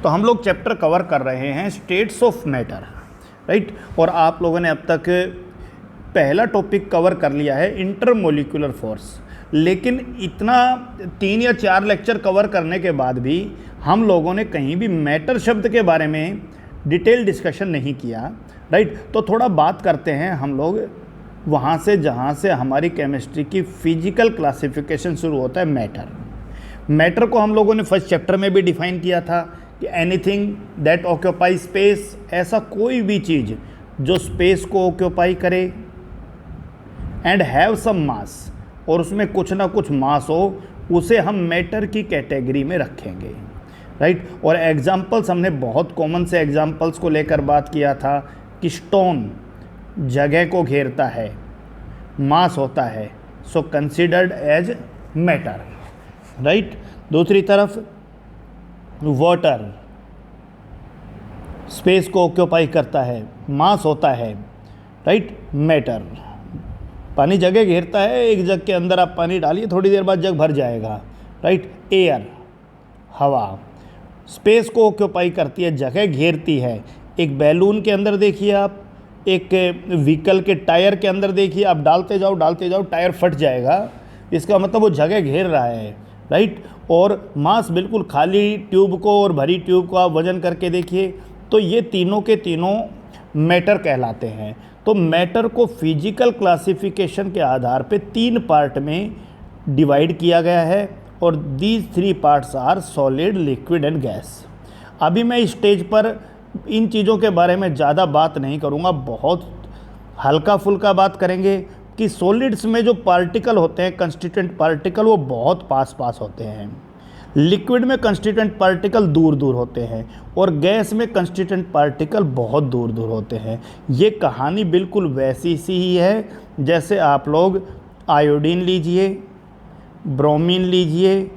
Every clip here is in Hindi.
तो हम लोग चैप्टर कवर कर रहे हैं स्टेट्स ऑफ मैटर, राइट। और आप लोगों ने अब तक पहला टॉपिक कवर कर लिया है इंटरमोलिकुलर फोर्स, लेकिन इतना 3 या 4 लेक्चर कवर करने के बाद भी हम लोगों ने कहीं भी मैटर शब्द के बारे में डिटेल डिस्कशन नहीं किया, राइट। तो थोड़ा बात करते हैं हम लोग वहाँ से जहाँ से हमारी केमिस्ट्री की फिजिकल क्लासिफिकेशन शुरू होता है। मैटर को हम लोगों ने फर्स्ट चैप्टर में भी डिफाइन किया था कि एनीथिंग दैट ऑक्यूपाई स्पेस, ऐसा कोई भी चीज़ जो स्पेस को ऑक्यूपाई करे एंड हैव सम मास, और उसमें कुछ ना कुछ मास हो, उसे हम मैटर की कैटेगरी में रखेंगे, राइट। और एग्जाम्पल्स हमने बहुत कॉमन से एग्जाम्पल्स को लेकर बात किया था कि स्टोन जगह को घेरता है, मास होता है, सो कंसिडर्ड एज मैटर, राइट। दूसरी तरफ वाटर स्पेस को ऑक्यूपाई करता है, मास होता है, राइट, मैटर। पानी जगह घेरता है, एक जग के अंदर आप पानी डालिए, थोड़ी देर बाद जग भर जाएगा, राइट। एयर हवा स्पेस को ऑक्यूपाई करती है, जगह घेरती है। एक बैलून के अंदर देखिए आप, एक व्हीकल के टायर के अंदर देखिए, आप डालते जाओ टायर फट जाएगा, इसका मतलब वो जगह घेर रहा है, राइट। और मास बिल्कुल खाली ट्यूब को और भरी ट्यूब को आप वजन करके देखिए, तो ये तीनों के तीनों मैटर कहलाते हैं। तो मैटर को फिजिकल क्लासिफिकेशन के आधार पे 3 पार्ट में डिवाइड किया गया है, और these 3 parts are solid, liquid and gas. अभी मैं इस स्टेज पर इन चीज़ों के बारे में ज़्यादा बात नहीं करूँगा, बहुत हल्का फुल्का बात करेंगे कि सॉलिड्स में जो पार्टिकल होते हैं, कंस्टिट्यूएंट पार्टिकल, वो बहुत पास होते हैं। लिक्विड में कंस्टिट्यूएंट पार्टिकल दूर दूर होते हैं, और गैस में कंस्टिट्यूएंट पार्टिकल बहुत दूर दूर होते हैं। ये कहानी बिल्कुल वैसी सी ही है जैसे आप लोग आयोडीन लीजिए, ब्रोमीन लीजिए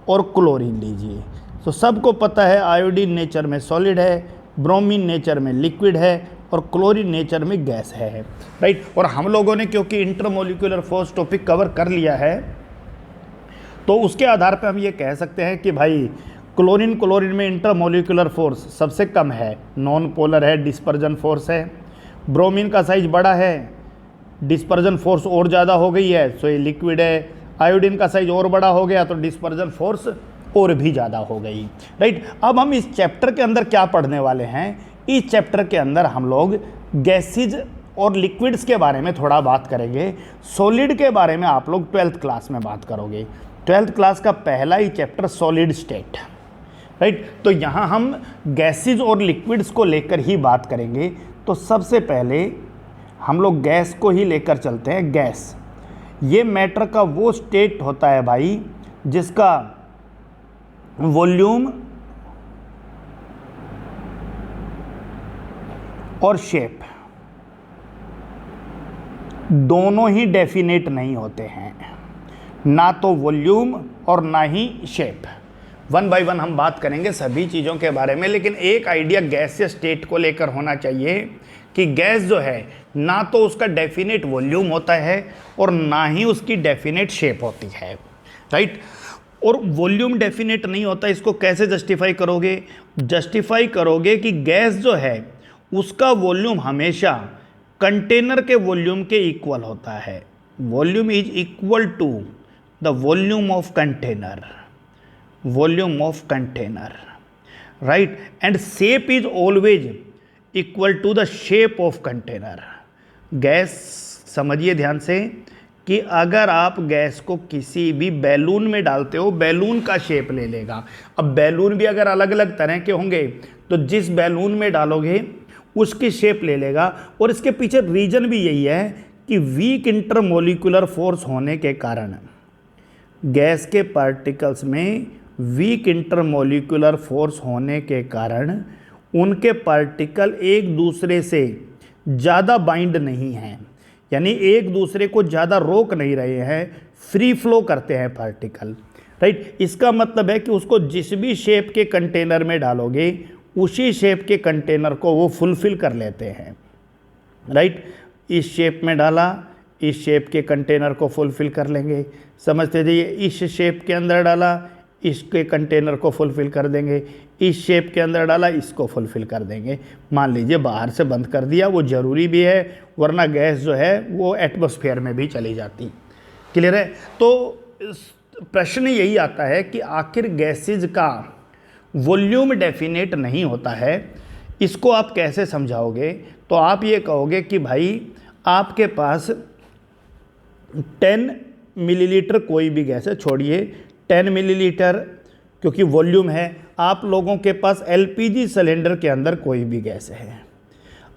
और क्लोरीन लीजिए। तो सबको पता है आयोडीन नेचर में सॉलिड है, ब्रोमीन नेचर में लिक्विड है, और क्लोरीन नेचर में गैस है, राइट। और हम लोगों ने क्योंकि इंटरमोलिकुलर फोर्स टॉपिक कवर कर लिया है, तो उसके आधार पर हम ये कह सकते हैं कि भाई क्लोरीन में इंटरमोलिकुलर फोर्स सबसे कम है, नॉन पोलर है, डिस्पर्जन फोर्स है। ब्रोमीन का साइज बड़ा है, डिस्पर्जन फोर्स और ज़्यादा हो गई है, सो ये लिक्विड है। आयोडीन का साइज और बड़ा हो गया तो डिस्पर्जन फोर्स और भी ज़्यादा हो गई, राइट। अब हम इस चैप्टर के अंदर क्या पढ़ने वाले हैं, इस चैप्टर के अंदर हम लोग गैसेज और लिक्विड्स के बारे में थोड़ा बात करेंगे। सॉलिड के बारे में आप लोग 12th क्लास में बात करोगे। 12th क्लास का पहला ही चैप्टर सॉलिड स्टेट, राइट। तो यहाँ हम गैसेज और लिक्विड्स को लेकर ही बात करेंगे। तो सबसे पहले हम लोग गैस को ही लेकर चलते हैं। गैस ये मैटर का वो स्टेट होता है भाई जिसका वॉल्यूम और शेप दोनों ही डेफिनेट नहीं होते हैं, ना तो वॉल्यूम और ना ही शेप। 1 बाय 1 हम बात करेंगे सभी चीज़ों के बारे में, लेकिन एक आइडिया गैस या स्टेट को लेकर होना चाहिए कि गैस जो है ना तो उसका डेफिनेट वॉल्यूम होता है और ना ही उसकी डेफिनेट शेप होती है, राइट। और वॉल्यूम डेफिनेट नहीं होता, इसको कैसे जस्टिफाई करोगे? जस्टिफाई करोगे कि गैस जो है उसका वॉल्यूम हमेशा कंटेनर के वॉल्यूम के इक्वल होता है। Volume is equal to the volume of container, right. And shape is always equal to the shape of container. Gas समझिए ध्यान से कि अगर आप गैस को किसी भी बैलून में डालते हो, बैलून का शेप ले लेगा। अब बैलून भी अगर अलग अलग तरह के होंगे तो जिस बैलून में डालोगे उसकी शेप ले लेगा। और इसके पीछे रीजन भी यही है कि वीक इंटरमोलिकुलर फोर्स होने के कारण, गैस के पार्टिकल्स में वीक इंटरमोलिकुलर फोर्स होने के कारण उनके पार्टिकल एक दूसरे से ज़्यादा बाइंड नहीं हैं, यानी एक दूसरे को ज़्यादा रोक नहीं रहे हैं, फ्री फ्लो करते हैं पार्टिकल, राइट। इसका मतलब है कि उसको जिस भी शेप के कंटेनर में डालोगे उसी शेप के कंटेनर को वो फुलफिल कर लेते हैं, राइट। इस शेप में डाला, इस शेप के कंटेनर को फुलफिल कर लेंगे, समझते जाइए। इस शेप के अंदर डाला, इसके कंटेनर को फुलफ़िल कर देंगे, इस शेप के अंदर डाला इसको फुलफ़िल कर देंगे। मान लीजिए बाहर से बंद कर दिया, वो ज़रूरी भी है, वरना गैस जो है वो एटमॉस्फेयर में भी चली जाती। क्लियर है? तो प्रश्न यही आता है कि आखिर गैसेज का वॉल्यूम डेफिनेट नहीं होता है, इसको आप कैसे समझाओगे? तो आप ये कहोगे कि भाई आपके पास 10 मिलीलीटर कोई भी गैस है, छोड़िए 10 मिलीलीटर क्योंकि वॉल्यूम है, आप लोगों के पास एलपीजी सिलेंडर के अंदर कोई भी गैस है।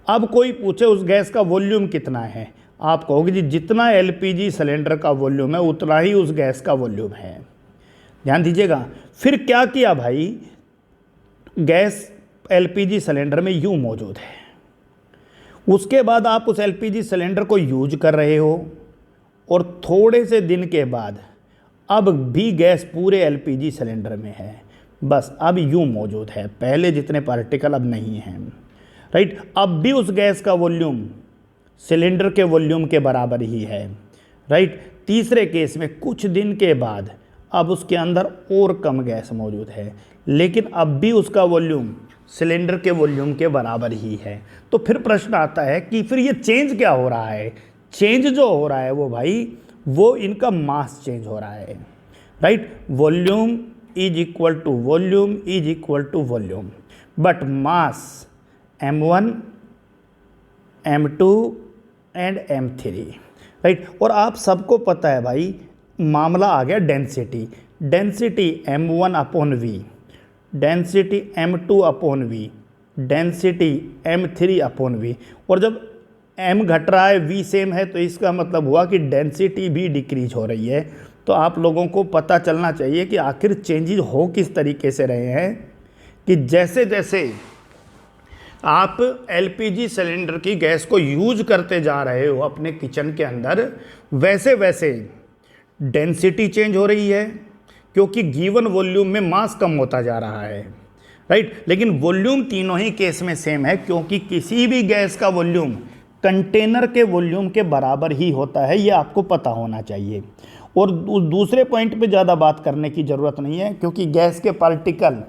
अब कोई पूछे उस गैस का वॉल्यूम कितना है, आप कहोगे जी जितना एलपीजी सिलेंडर का वॉल्यूम है उतना ही उस गैस का वॉल्यूम है। ध्यान दीजिएगा, फिर क्या किया भाई, गैस एलपीजी सिलेंडर में यूं मौजूद है, उसके बाद आप उस एलपीजी सिलेंडर को यूज कर रहे हो और थोड़े से दिन के बाद अब भी गैस पूरे एलपीजी सिलेंडर में है, बस अब यूं मौजूद है, पहले जितने पार्टिकल अब नहीं हैं, राइट। अब भी उस गैस का वॉल्यूम सिलेंडर के वॉल्यूम के बराबर ही है, राइट। तीसरे केस में कुछ दिन के बाद अब उसके अंदर और कम गैस मौजूद है, लेकिन अब भी उसका वॉल्यूम सिलेंडर के वॉल्यूम के बराबर ही है। तो फिर प्रश्न आता है कि फिर ये चेंज क्या हो रहा है? चेंज जो हो रहा है वो भाई वो इनका मास चेंज हो रहा है, right. Volume is equal to volume is equal to volume, but mass m1 m2 and m3, right. और आप सबको पता है भाई मामला आ गया density, density m1 upon v, density m2 upon v, density m3 upon v। और जब m घट रहा है v सेम है तो इसका मतलब हुआ कि डेंसिटी भी डिक्रीज हो रही है। तो आप लोगों को पता चलना चाहिए कि आखिर चेंजेस हो किस तरीके से रहे हैं, कि जैसे जैसे आप एलपीजी सिलेंडर की गैस को यूज करते जा रहे हो अपने किचन के अंदर, वैसे वैसे डेंसिटी चेंज हो रही है क्योंकि गिवन वॉल्यूम में मास कम होता जा रहा है, राइट। लेकिन वॉल्यूम तीनों ही केस में सेम है क्योंकि किसी भी गैस का वॉल्यूम कंटेनर के वॉल्यूम के बराबर ही होता है, ये आपको पता होना चाहिए। और दूसरे पॉइंट पे ज़्यादा बात करने की ज़रूरत नहीं है क्योंकि गैस के पार्टिकल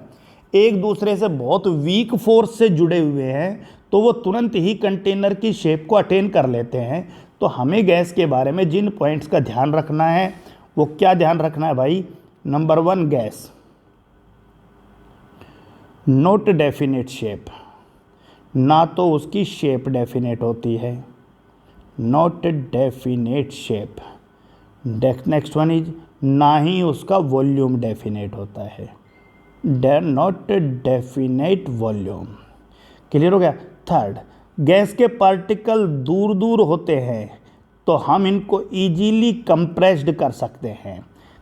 एक दूसरे से बहुत वीक फोर्स से जुड़े हुए हैं, तो वो तुरंत ही कंटेनर की शेप को अटेन कर लेते हैं। तो हमें गैस के बारे में जिन पॉइंट्स का ध्यान रखना है वो क्या ध्यान रखना है भाई? Number 1, gas not definite shape, ना तो उसकी शेप डेफिनेट होती है, not definite shape. Next one is ना ही उसका वॉल्यूम डेफिनेट होता है, नॉट डेफिनेट वॉल्यूम। क्लियर हो गया? थर्ड, गैस के पार्टिकल दूर दूर होते हैं तो हम इनको इजीली कंप्रेस्ड कर सकते हैं,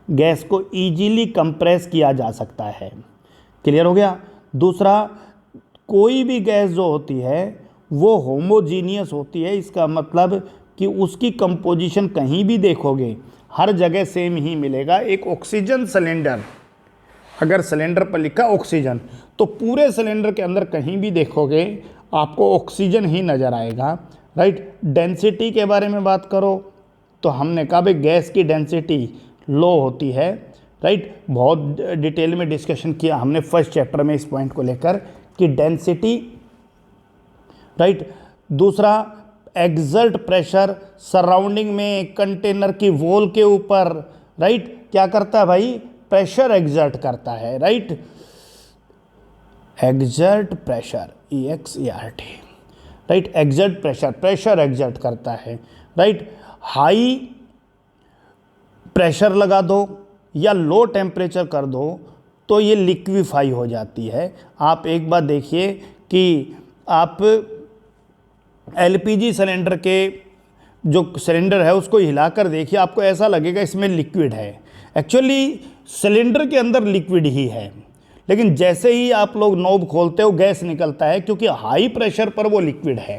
गैस को इजीली कंप्रेस किया जा सकता है। क्लियर हो गया? दूसरा, कोई भी गैस जो होती है वो होमोजीनियस होती है, इसका मतलब कि उसकी कंपोजिशन कहीं भी देखोगे हर जगह सेम ही मिलेगा। एक ऑक्सीजन सिलेंडर, अगर सिलेंडर पर लिखा ऑक्सीजन, तो पूरे सिलेंडर के अंदर कहीं भी देखोगे आपको ऑक्सीजन ही नज़र आएगा, राइट। डेंसिटी के बारे में बात करो तो हमने कहा भाई गैस की डेंसिटी लो होती है, राइट। बहुत डिटेल में डिस्कशन किया हमने फर्स्ट चैप्टर में इस पॉइंट को लेकर कि डेंसिटी, राइट। दूसरा, एक्सर्ट प्रेशर सराउंडिंग में कंटेनर की वॉल के ऊपर, राइट, क्या करता है भाई? प्रेशर एक्सर्ट करता है, right. Exert pressure, EXERT, right. Exert pressure, pressure exert करता है, राइट। हाई प्रेशर लगा दो या लो टेम्परेचर कर दो तो ये लिक्विफाई हो जाती है। आप एक बात देखिए कि आप एलपीजी सिलेंडर के जो सिलेंडर है उसको हिलाकर देखिए, आपको ऐसा लगेगा इसमें लिक्विड है, एक्चुअली सिलेंडर के अंदर लिक्विड ही है, लेकिन जैसे ही आप लोग नॉब खोलते हो गैस निकलता है क्योंकि हाई प्रेशर पर वो लिक्विड है,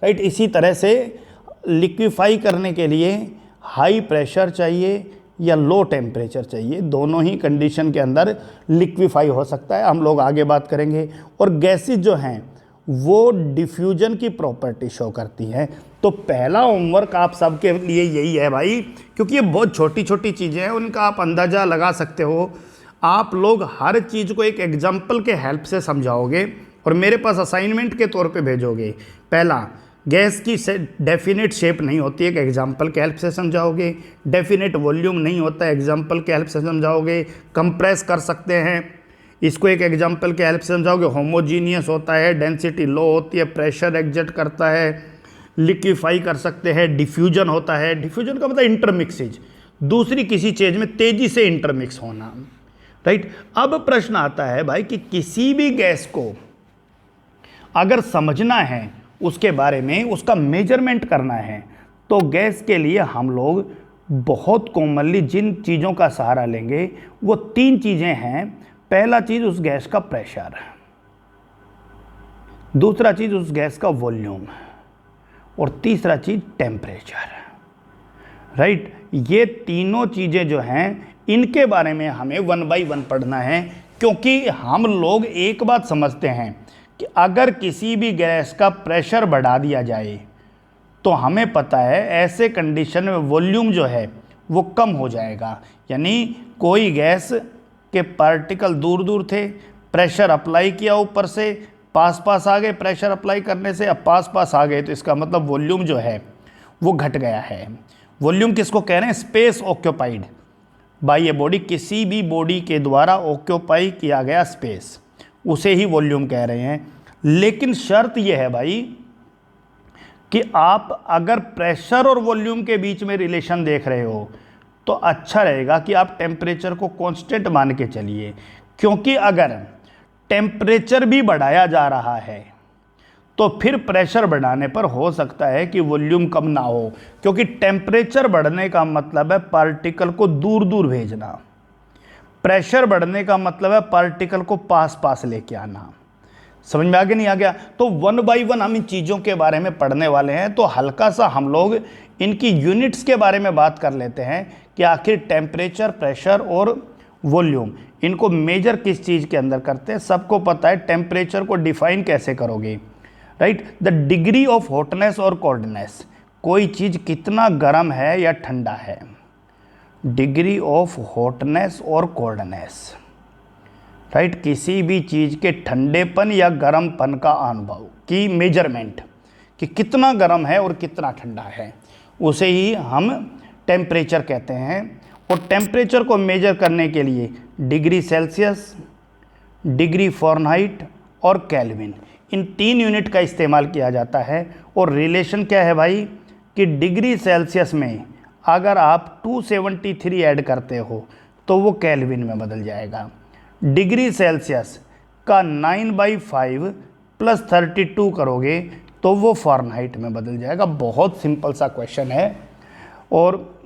राइट। इसी तरह से लिक्विफाई करने के लिए हाई प्रेशर चाहिए या लो टेम्परेचर चाहिए, दोनों ही कंडीशन के अंदर लिक्विफाई हो सकता है, हम लोग आगे बात करेंगे। और गैसेज जो हैं वो डिफ्यूजन की प्रॉपर्टी शो करती हैं। तो पहला होमवर्क आप सबके लिए यही है भाई, क्योंकि ये बहुत छोटी छोटी चीज़ें हैं, उनका आप अंदाज़ा लगा सकते हो। आप लोग हर चीज़ को एक एग्जाम्पल के हेल्प से समझाओगे और मेरे पास असाइनमेंट के तौर पे भेजोगे। पहला, गैस की डेफिनेट शेप नहीं होती है, एक एग्जाम्पल के हेल्प से समझाओगे। डेफिनेट वॉल्यूम नहीं होता है, एग्जाम्पल के हेल्प से समझाओगे। कंप्रेस कर सकते हैं, इसको एक एग्जाम्पल के हेल्प से समझाओगे। होमोजीनियस होता है, डेंसिटी लो होती है, प्रेशर एग्जर्ट करता है। लिक्विफाई कर सकते हैं, डिफ्यूजन होता है। डिफ्यूजन का मतलब इंटरमिक्सेज, दूसरी किसी चीज़ में तेज़ी से इंटरमिक्स होना, राइट। अब प्रश्न आता है भाई कि किसी भी गैस को अगर समझना है, उसके बारे में उसका मेजरमेंट करना है, तो गैस के लिए हम लोग बहुत कॉमनली जिन चीज़ों का सहारा लेंगे वो 3 चीज़ें हैं। पहला चीज़ उस गैस का प्रेशर, दूसरा चीज़ उस गैस का वॉल्यूम और तीसरा चीज़ टेम्परेचर, राइट। ये तीनों चीज़ें जो हैं इनके बारे में हमें 1 बाय 1 पढ़ना है, क्योंकि हम लोग एक बात समझते हैं कि अगर किसी भी गैस का प्रेशर बढ़ा दिया जाए तो हमें पता है ऐसे कंडीशन में वॉल्यूम जो है वो कम हो जाएगा। यानी कोई गैस के पार्टिकल दूर दूर थे, प्रेशर अप्लाई किया ऊपर से, पास पास आ गए, प्रेशर अप्लाई करने से अब पास पास आ गए, तो इसका मतलब वॉल्यूम जो है वो घट गया है। वॉल्यूम किसको कह रहे हैं? Space occupied by a body, किसी भी बॉडी के द्वारा ऑक्यूपाई किया गया स्पेस, उसे ही वॉल्यूम कह रहे हैं। लेकिन शर्त यह है भाई कि आप अगर प्रेशर और वॉल्यूम के बीच में रिलेशन देख रहे हो तो अच्छा रहेगा कि आप टेम्परेचर को कांस्टेंट मान के चलिए, क्योंकि अगर टेम्परेचर भी बढ़ाया जा रहा है तो फिर प्रेशर बढ़ाने पर हो सकता है कि वॉल्यूम कम ना हो, क्योंकि टेम्परेचर बढ़ने का मतलब है पार्टिकल को दूर दूर भेजना, प्रेशर बढ़ने का मतलब है पार्टिकल को पास पास लेके आना। समझ में आगे नहीं आ गया? तो 1 बाय 1 हम इन चीज़ों के बारे में पढ़ने वाले हैं। तो हल्का सा हम लोग इनकी यूनिट्स के बारे में बात कर लेते हैं कि आखिर टेम्परेचर, प्रेशर और वॉल्यूम इनको मेजर किस चीज़ के अंदर करते हैं। सबको पता है टेम्परेचर को डिफाइन कैसे करोगे, right. The degree of hotness और कोल्डनेस, कोई चीज़ कितना गर्म है या ठंडा है, डिग्री ऑफ हॉटनेस और कोल्डनेस, राइट। किसी भी चीज़ के ठंडेपन या गर्मपन का अनुभव की मेजरमेंट, कि कितना गर्म है और कितना ठंडा है, उसे ही हम टेम्परेचर कहते हैं। और टेम्परेचर को मेजर करने के लिए डिग्री सेल्सियस, डिग्री फ़ारेनहाइट और केल्विन, इन 3 यूनिट का इस्तेमाल किया जाता है। और रिलेशन क्या है भाई कि डिग्री सेल्सियस में अगर आप 273 ऐड करते हो तो वो केल्विन में बदल जाएगा। डिग्री सेल्सियस का 9/5 + 32 करोगे तो वो फ़ारेनहाइट में बदल जाएगा। बहुत सिंपल सा क्वेश्चन है। और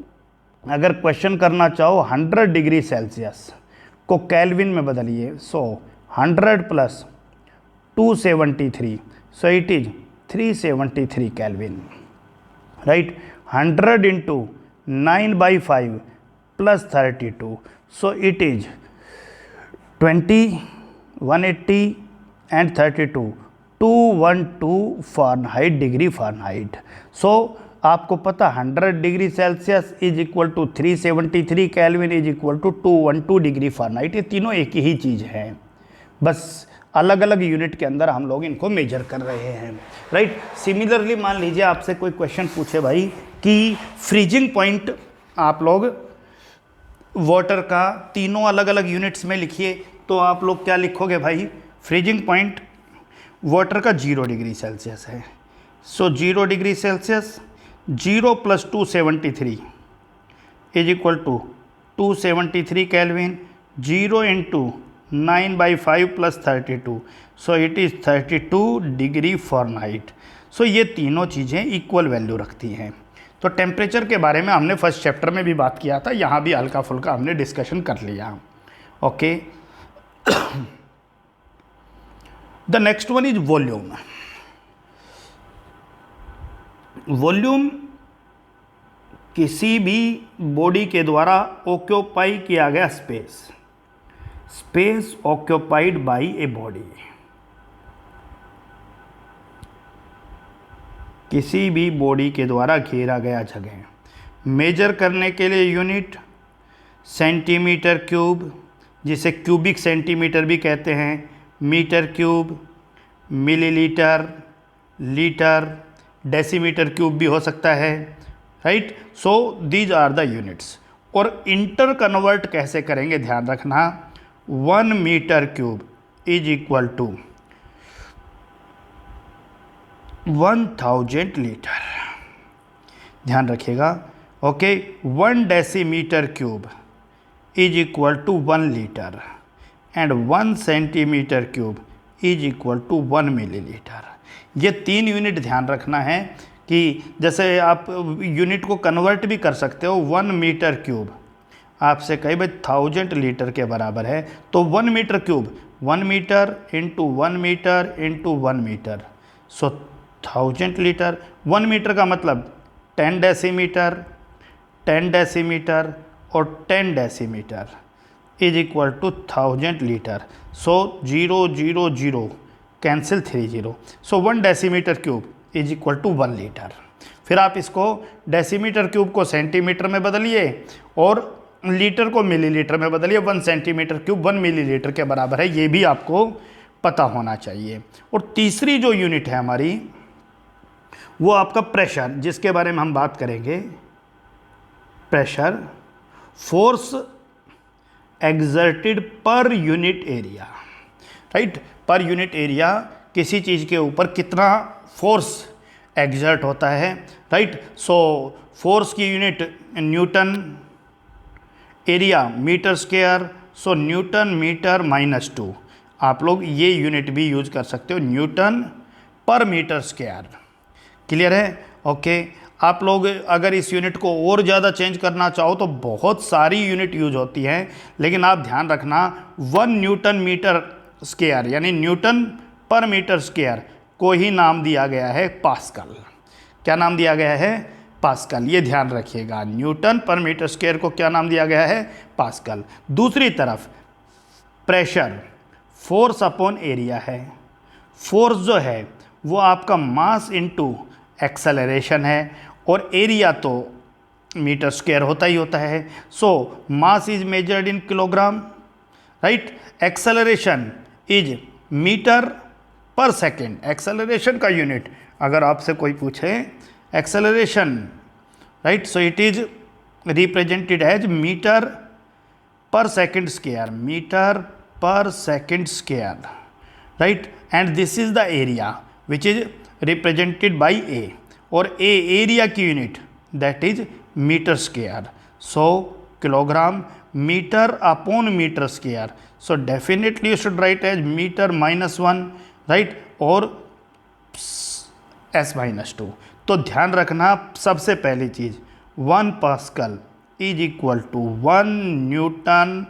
अगर क्वेश्चन करना चाहो 100 डिग्री सेल्सियस को केल्विन में बदलिए, सो 100 + 273, so it is 373 Kelvin, right. 100 into 9/5 + 32, so it is 20, 180 and 32, 212 Fahrenheit, degree Fahrenheit. So आपको पता 100 degree Celsius is equal to 373 kelvin is equal to 212 degree Fahrenheit. ये तीनों एक ही चीज़ है, बस अलग अलग यूनिट के अंदर हम लोग इनको मेजर कर रहे हैं, राइट। सिमिलरली मान लीजिए आपसे कोई क्वेश्चन पूछे भाई कि फ्रीजिंग पॉइंट आप लोग वाटर का तीनों अलग अलग यूनिट्स में लिखिए, तो आप लोग क्या लिखोगे भाई? फ्रीजिंग पॉइंट वाटर का 0 डिग्री सेल्सियस है, so 0 degree Celsius 0 + 273 is equal to 273 kelvin, 0 × 9/5 + 32, so it is 32 degree Fahrenheit. So ये तीनों चीज़ें इक्वल वैल्यू रखती हैं। तो टेम्परेचर के बारे में हमने फर्स्ट चैप्टर में भी बात किया था, यहाँ भी हल्का फुल्का हमने डिस्कशन कर लिया, okay. The next one is volume. Volume किसी भी बॉडी के द्वारा ऑक्यूपाई किया गया space, space occupied by a body, किसी भी बॉडी के द्वारा घेरा गया जगह। मेजर करने के लिए यूनिट सेंटीमीटर क्यूब, जिसे क्यूबिक सेंटीमीटर भी कहते हैं, metre cube, millilitre, litre, decimetre cube भी हो सकता है, right. So these are the units. और इंटर कन्वर्ट कैसे करेंगे ध्यान रखना, 1 metre cube is equal to 1000 litre, ध्यान रखिएगा, okay. 1 decimetre cube is equal to 1 litre and 1 centimetre cube is equal to 1 millilitre. ये 3 यूनिट ध्यान रखना है कि जैसे आप यूनिट को कन्वर्ट भी कर सकते हो। 1 मीटर क्यूब आपसे कहीं भाई 1000 लीटर के बराबर है, तो 1 metre cube 1 metre into 1 metre into 1 metre, so 1000 litre. 1 metre का मतलब 10 डेसीमीटर, 10 डेसीमीटर और 10 decimetre is equal to 1000 litre. So 0 0 0 cancel 3 0, so 1 decimetre cube is equal to 1 litre. फिर आप इसको डेसीमीटर क्यूब को सेंटीमीटर में बदलिए और लीटर को मिलीलीटर में बदलिए। 1 सेंटीमीटर क्यूब 1 मिलीलीटर के बराबर है, ये भी आपको पता होना चाहिए। और तीसरी जो यूनिट है हमारी वो आपका प्रेशर, जिसके बारे में हम बात करेंगे। Pressure, force exerted per unit area, right. Per unit area किसी चीज़ के ऊपर कितना फोर्स एक्सर्ट होता है, राइट। सो फोर्स की unit newton, area metre square, so newton metre -2। आप लोग ये यूनिट भी यूज कर सकते हो, Newton per metre square. Clear है, ओके। आप लोग अगर इस यूनिट को और ज़्यादा चेंज करना चाहो तो बहुत सारी यूनिट यूज होती हैं, लेकिन आप ध्यान रखना 1 न्यूटन मीटर स्क्वायर यानी न्यूटन पर मीटर स्क्वायर को ही नाम दिया गया है पास्कल। क्या नाम दिया गया है? पास्कल। ये ध्यान रखिएगा, न्यूटन पर मीटर स्क्वायर को क्या नाम दिया गया है? पास्कल। दूसरी तरफ प्रेशर फोर्स अपॉन एरिया है। फोर्स जो है वो आपका मास इनटू एक्सेलरेशन है और एरिया तो मीटर स्क्वायर होता ही होता है। So mass is measured in kilogram, right. Acceleration is metre per second. Acceleration का यूनिट अगर आपसे कोई पूछे acceleration, right, so it is represented as metre per second square, metre per second square, right. And this is the area which is represented by A, और ए एरिया की unit that is metre square. So kilogram metre upon metre square, so definitely you should write as metre -1, right, और S-2। तो ध्यान रखना सबसे पहली चीज़ 1 pascal is equal to 1 newton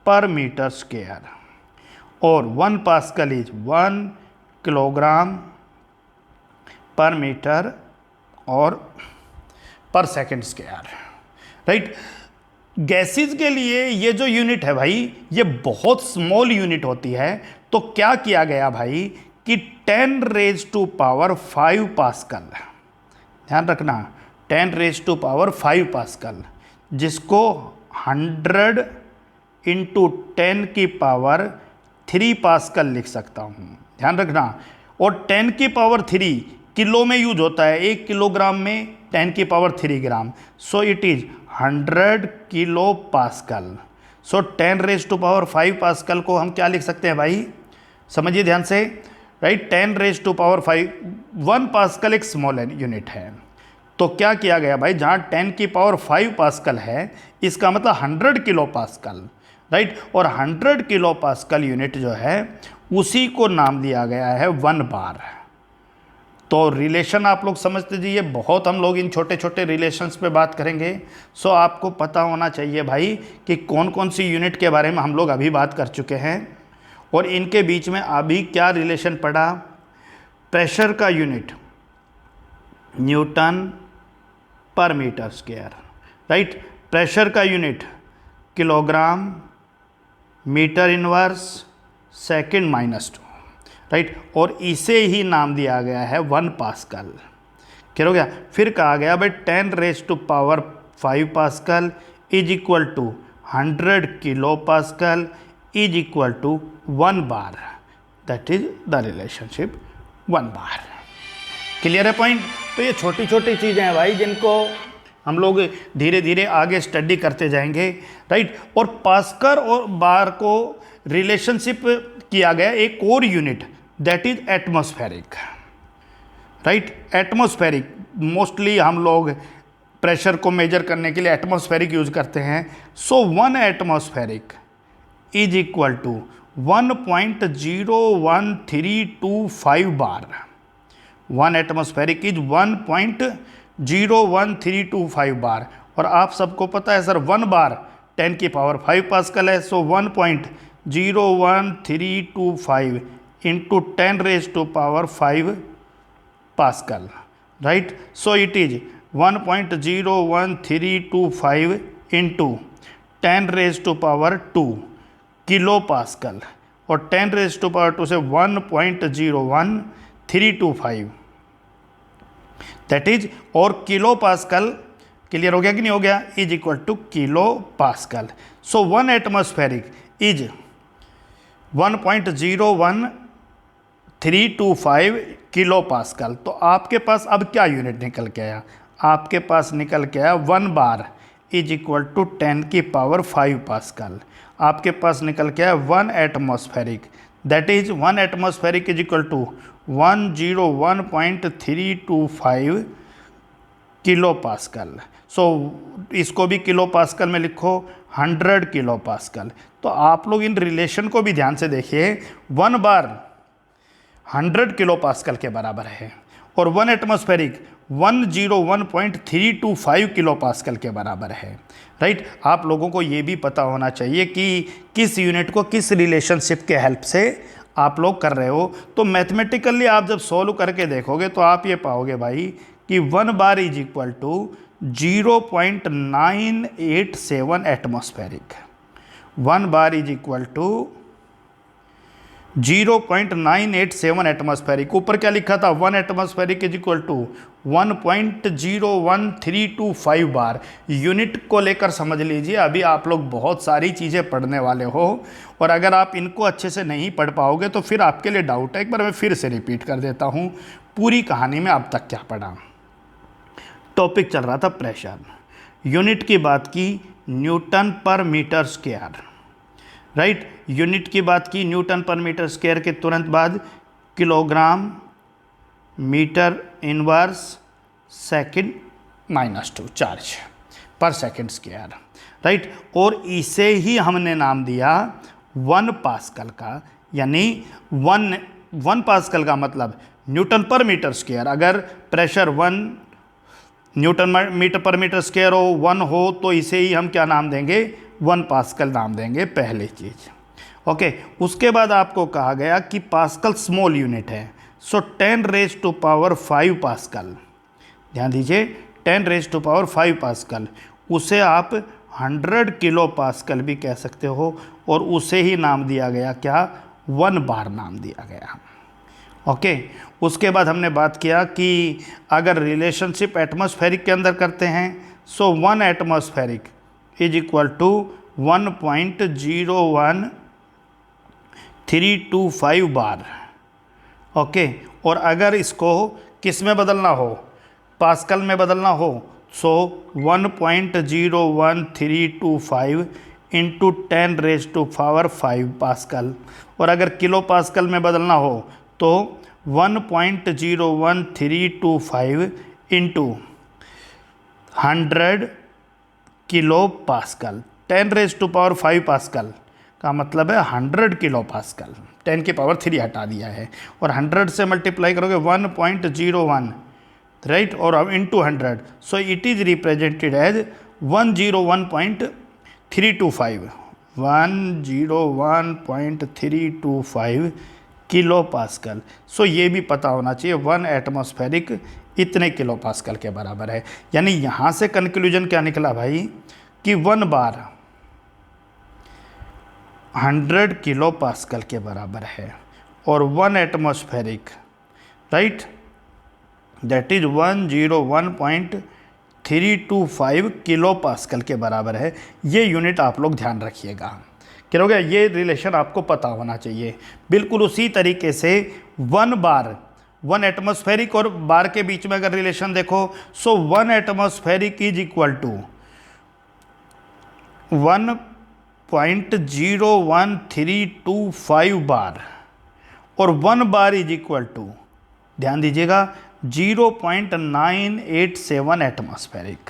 per metre square और 1 pascal is 1 kilogram per metre और per second square, right. Gases के लिए ये जो यूनिट है भाई ये बहुत स्मॉल यूनिट होती है, तो क्या किया गया भाई कि 10⁵ पास्कल, ध्यान रखना 10⁵ पास्कल, जिसको 100 × 10⁻³ पास्कल लिख सकता हूँ, ध्यान रखना। और 10⁻³ किलो में यूज होता है, 1 किलोग्राम में 10⁻³ gram, so it is 100 kilo pascal. So 10⁵ pascal को हम क्या लिख सकते हैं भाई, समझिए ध्यान से, राइट। 10⁵ 1 पास्कल एक स्मॉल यूनिट है, तो क्या किया गया भाई, जहाँ 10⁵ पास्कल है इसका मतलब 100 किलो पास्कल, राइट। और 100 किलो पास्कल यूनिट जो है उसी को नाम दिया गया है 1 बार। तो रिलेशन आप लोग समझते जाइए, बहुत हम लोग इन छोटे छोटे रिलेशंस पे बात करेंगे। सो आपको पता होना चाहिए भाई कि कौन कौन सी यूनिट के बारे में हम लोग अभी बात कर चुके हैं और इनके बीच में अभी क्या रिलेशन पड़ा। प्रेशर का unit newton per metre square, right. Pressure का unit kilogram metre inverse second -2, right. और इसे ही नाम दिया गया है 1 पास्कल। क्या हो गया? फिर कहा गया भाई 10⁵ pascal is equal to 100 kilo pascal is equal to 1 bar, that is the relationship 1 bar. Clear है पॉइंट? तो ये छोटी छोटी चीज़ें हैं भाई जिनको हम लोग धीरे धीरे आगे स्टडी करते जाएंगे, राइट। और पास्कल और बार को रिलेशनशिप किया गया एक और unit, that is atmospheric, right. Atmospheric mostly हम लोग प्रेशर को मेजर करने के लिए एटमॉस्फेरिक यूज करते हैं। So 1 atmospheric is equal to 1.01325 bar. 1 atmospheric is 1.01325 bar. और आप सबको पता है सर 1 बार 10 की पावर 5 पास्कल है। So 1.01325 into 10 raise to power 5 pascal, right. So it is 1.01325 into 10 raise to power 2 kilo pascal, और 10 रेज टू पावर 2 से 1.01325, दैट इज, और किलो पास्कल, क्लियर हो गया कि नहीं हो गया, is equal to kilo pascal. So 1 atmospheric is 1.01325 kilo pascal. तो आपके पास अब क्या यूनिट निकल के आया? आपके पास निकल के आया 1 बार इज इक्वल टू 10 की पावर 5 पास्कल। आपके पास निकल के आया 1 atmospheric, that is 1 atmospheric is equal to 101.325 kilo pascal. So इसको भी किलो पास्कल में लिखो, 100 किलो पास्कल। तो आप लोग इन रिलेशन को भी ध्यान से देखिए, 1 बार 100 किलो पास्कल के बराबर है और 1 एटमॉस्फेरिक 101.325 किलो पास्कल के बराबर है, राइट। आप लोगों को ये भी पता होना चाहिए कि किस यूनिट को किस रिलेशनशिप के हेल्प से आप लोग कर रहे हो। तो मैथमेटिकली आप जब सॉल्व करके देखोगे तो आप ये पाओगे भाई कि 1 bar is equal to 0.987 atmospheric. 1 bar is equal to 0.987 atmospheric. ऊपर क्या लिखा था? 1 atmospheric is equal to 1.01325 bar. Unit को लेकर समझ लीजिए, अभी आप लोग बहुत सारी चीज़ें पढ़ने वाले हो और अगर आप इनको अच्छे से नहीं पढ़ पाओगे तो फिर आपके लिए डाउट है। एक बार मैं फिर से रिपीट कर देता हूँ पूरी कहानी में अब तक क्या पढ़ा। टॉपिक चल रहा था प्रेशर, यूनिट की बात की Newton per metre square, right. Unit की बात की न्यूटन पर मीटर स्क्वायर के तुरंत बाद kilogram metre inverse second -2 charge पर सेकंड स्क्वायर, राइट। और इसे ही हमने नाम दिया 1 पास्कल का, यानी 1 पास्कल का मतलब न्यूटन पर मीटर स्क्वायर। अगर प्रेशर 1 न्यूटन मीटर पर मीटर स्क्वायर हो, 1 हो, तो इसे ही हम क्या नाम देंगे? 1 पास्कल नाम देंगे, पहली चीज़। ओके, उसके बाद आपको कहा गया कि पास्कल स्मॉल यूनिट है। सो 10 रेज टू पावर 5 पास्कल, ध्यान दीजिए, 10 रेज टू पावर 5 पास्कल, उसे आप 100 किलो पास्कल भी कह सकते हो और उसे ही नाम दिया गया क्या? 1 बार नाम दिया गया। ओके, उसके बाद हमने बात किया कि अगर रिलेशनशिप एटमॉस्फेरिक के अंदर करते हैं, so 1 atmospheric is equal to 1.01325 bar. Okay, और अगर इसको किस में बदलना हो? पास्कल में बदलना हो, so 1.01325 into 10 raise to power 5 pascal. और अगर किलो पास्कल में बदलना हो तो 1.01325 into 100 kilo pascal. 10 raise to power 5 pascal का मतलब है 100 किलो पास्कल। 10 की पावर 3 हटा दिया है और 100 से मल्टीप्लाई करोगे 1.01, राइट, और अब into 100, so it is represented as 101.325 101.325 kilo pascal. So ये भी पता होना चाहिए 1 एटमॉस्फेरिक इतने किलो पास्कल के बराबर है। यानी यहाँ से कंक्लूजन क्या निकला भाई कि 1 बार 100 किलो पास्कल के बराबर है और 1 atmospheric, right, that is 101.325 kilo pascal के बराबर है। ये यूनिट आप लोग ध्यान रखिएगा। क्या हो गया, ये रिलेशन आपको पता होना चाहिए। बिल्कुल उसी तरीके से 1 बार, 1 एटमॉस्फेरिक और बार के बीच में अगर रिलेशन देखो, सो 1 atmospheric is equal to 1.01325 bar और 1 बार इज इक्वल टू, ध्यान दीजिएगा, 0.987 एटमॉस्फेरिक।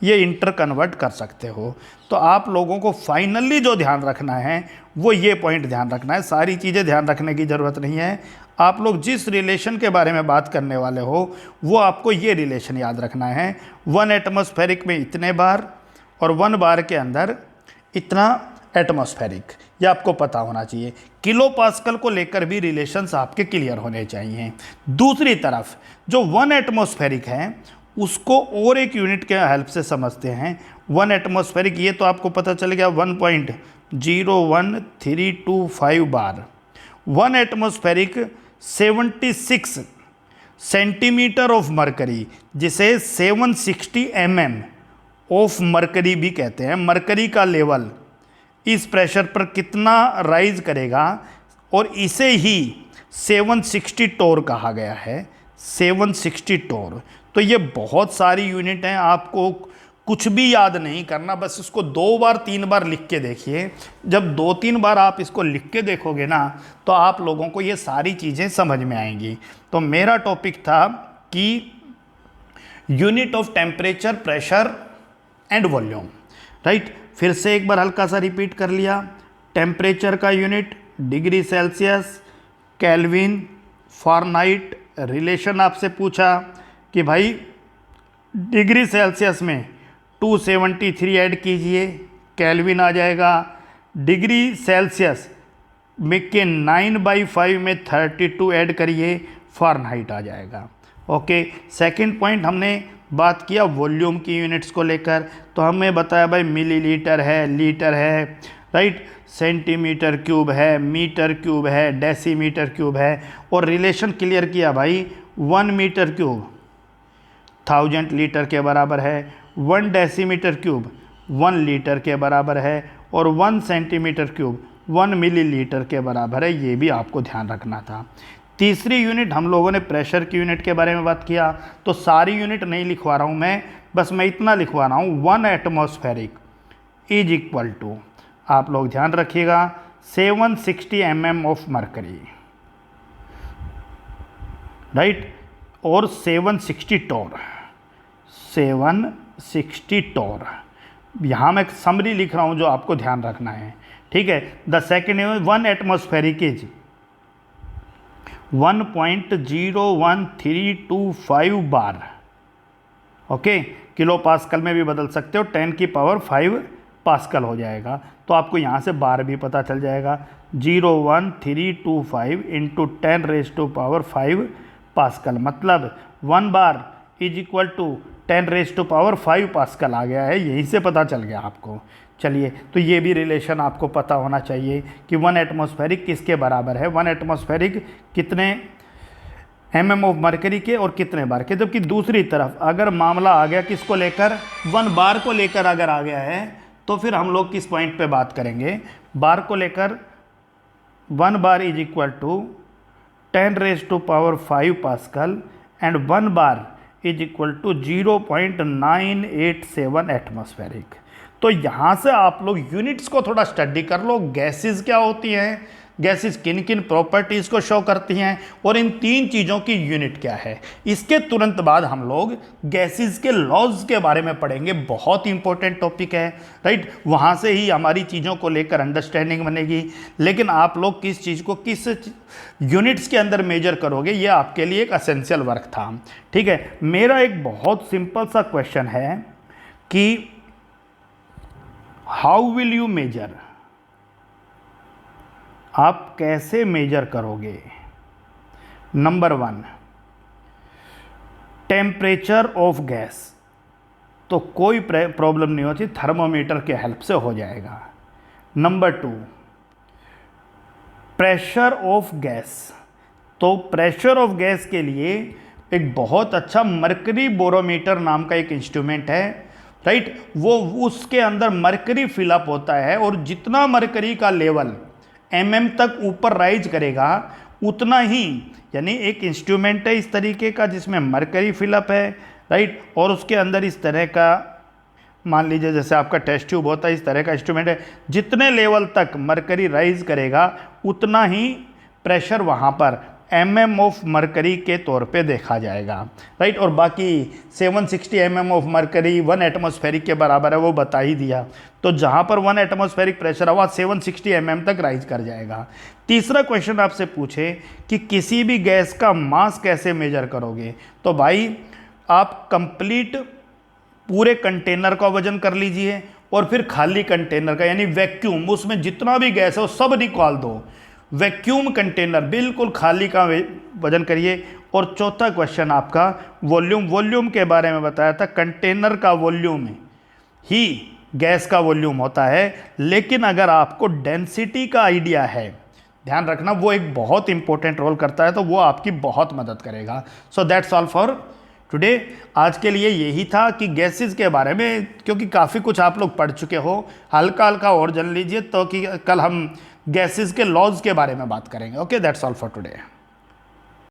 ये इंटर कन्वर्ट कर सकते हो। तो आप लोगों को फाइनली जो ध्यान रखना है वो ये पॉइंट ध्यान रखना है, सारी चीज़ें ध्यान रखने की ज़रूरत नहीं है। आप लोग जिस रिलेशन के बारे में बात करने वाले हो वो आपको ये रिलेशन याद रखना है। 1 एटमॉस्फेरिक में इतने बार और 1 बार के अंदर इतना एटमॉस्फेरिक, ये आपको पता होना चाहिए। किलो पास्कल को लेकर भी रिलेशंस आपके क्लियर होने चाहिए। दूसरी तरफ जो 1 एटमॉस्फेरिक है उसको और एक यूनिट के हेल्प से समझते हैं। 1 एटमॉस्फेरिक, ये तो आपको पता चल गया 1.01325 bar. 1 atmospheric 76 centimetre of mercury, जिसे 760 mm ऑफ मरकरी भी कहते हैं। मरकरी का लेवल इस प्रेशर पर कितना राइज करेगा, और इसे ही 760 टोर कहा गया है। 760 टोर। तो ये बहुत सारी यूनिट हैं, आपको कुछ भी याद नहीं करना, बस इसको 2 बार 3 बार लिख के देखिए। जब 2-3 बार आप इसको लिख के देखोगे ना, तो आप लोगों को ये सारी चीज़ें समझ में आएंगी। तो मेरा टॉपिक था कि unit of temperature, pressure and volume, right. फिर से एक बार हल्का सा रिपीट कर लिया। टेम्परेचर का unit degree Celsius, kelvin, Fahrenheit. Relation आपसे पूछा कि भाई डिग्री सेल्सियस में 273 ऐड कीजिए, केल्विन आ जाएगा। डिग्री सेल्सियस में के 9/5 में 32 ऐड करिए, फ़ारेनहाइट आ जाएगा। ओके, सेकंड पॉइंट हमने बात किया वॉल्यूम की यूनिट्स को लेकर, तो हमें बताया भाई मिलीलीटर है, लीटर है, राइट, सेंटीमीटर क्यूब है, मीटर क्यूब है, डेसीमीटर क्यूब है। और रिलेशन क्लियर किया भाई, 1 मीटर क्यूब 1000 लीटर के बराबर है, 1 डेसीमीटर क्यूब 1 लीटर के बराबर है, और 1 सेंटीमीटर क्यूब 1 मिलीलीटर के बराबर है। ये भी आपको ध्यान रखना था। तीसरी यूनिट हम लोगों ने प्रेशर की यूनिट के बारे में बात किया, तो सारी यूनिट नहीं लिखवा रहा हूँ मैं, बस मैं इतना लिखवा रहा हूँ, 1 एटमॉस्फेरिक इज इक्वल टू, आप लोग ध्यान रखिएगा, 760 mm ऑफ मरकरी, राइट, और 760 टोर, 760 टोर। यहाँ मैं समरी लिख रहा हूँ जो आपको ध्यान रखना है, ठीक है। The second 1 atmospheric is 1.01325 bar. Okay, kilo pascal में भी बदल सकते हो, 10⁵ पास्कल हो जाएगा। तो आपको यहाँ से बार भी पता चल जाएगा, 0.01325 इंटू 10⁵ पास्कल, मतलब 1 bar is equal to 10⁵ pascal आ गया है। यहीं से पता चल गया आपको। चलिए, तो ये भी रिलेशन आपको पता होना चाहिए कि 1 एटमॉस्फेरिक किसके बराबर है। 1 एटमॉस्फेरिक कितने mm ऑफ मरकरी के और कितने बार के। जबकि दूसरी तरफ अगर मामला आ गया किसको लेकर, 1 बार को लेकर अगर आ गया है, तो फिर हम लोग किस पॉइंट पे बात करेंगे। बार को लेकर 1 bar is equal to 10⁵ pascal and 1 bar is equal to 0.987 atmospheric. तो यहाँ से आप लोग यूनिट्स को थोड़ा स्टडी कर लो। गैसेस क्या होती हैं, गैसेस किन किन प्रॉपर्टीज़ को शो करती हैं, और इन 3 चीज़ों की यूनिट क्या है। इसके तुरंत बाद हम लोग गैसेस के लॉज के बारे में पढ़ेंगे। बहुत इंपॉर्टेंट टॉपिक है, राइट। वहाँ से ही हमारी चीज़ों को लेकर अंडरस्टैंडिंग बनेगी। लेकिन आप लोग किस चीज़ को किस यूनिट्स के अंदर मेजर करोगे, ये आपके लिए एक असेंशियल वर्क था, ठीक है। मेरा एक बहुत सिंपल सा क्वेश्चन है कि हाउ विल यू मेजर, आप कैसे मेजर करोगे। नंबर 1, टेम्परेचर ऑफ गैस, तो कोई प्रॉब्लम नहीं होती, थर्मोमीटर के हेल्प से हो जाएगा। नंबर 2, प्रेशर ऑफ गैस, तो प्रेशर ऑफ गैस के लिए एक बहुत अच्छा मर्करी बोरोमीटर नाम का एक इंस्ट्रूमेंट है। राइट, वो उसके अंदर मरकरी फिलअप होता है, और जितना मरकरी का लेवल तक ऊपर राइज करेगा उतना ही, यानी एक इंस्ट्रूमेंट है इस तरीके का जिसमें मरकरी फिलअप है, राइट, और उसके अंदर इस तरह का, मान लीजिए जैसे आपका टेस्ट ट्यूब होता है, इस तरह का इंस्ट्रूमेंट है, जितने लेवल तक मरकरी राइज करेगा उतना ही प्रेशर वहाँ पर ऑफ मरकरी के तौर पे देखा जाएगा, राइट। और बाकी 760 ऑफ मरकरी 1 एटमॉस्फेरिक के बराबर है, वो बता ही दिया। तो जहाँ पर 1 एटमॉस्फेरिक प्रेशर होगा 760 तक राइज कर जाएगा। तीसरा क्वेश्चन आपसे पूछे कि किसी भी गैस का मास कैसे मेजर करोगे, तो भाई आप कंप्लीट पूरे कंटेनर का वजन कर लीजिए, और फिर खाली कंटेनर का, यानी वैक्यूम, उसमें जितना भी गैस है वो सब निकाल दो, वैक्यूम कंटेनर बिल्कुल खाली का वजन करिए। और चौथा क्वेश्चन आपका वॉल्यूम के बारे में बताया था, कंटेनर का वॉल्यूम ही गैस का वॉल्यूम होता है, लेकिन अगर आपको डेंसिटी का आइडिया है, ध्यान रखना वो एक बहुत इंपॉर्टेंट रोल करता है, तो वो आपकी बहुत मदद करेगा। So that's all for today. आज के लिए यही था कि गैसेस के बारे में, क्योंकि काफ़ी कुछ आप लोग पढ़ चुके हो, हल्का हल्का और जान लीजिए, तो कि कल हम गैसेस के लॉज के बारे में बात करेंगे। Okay, that's all for today.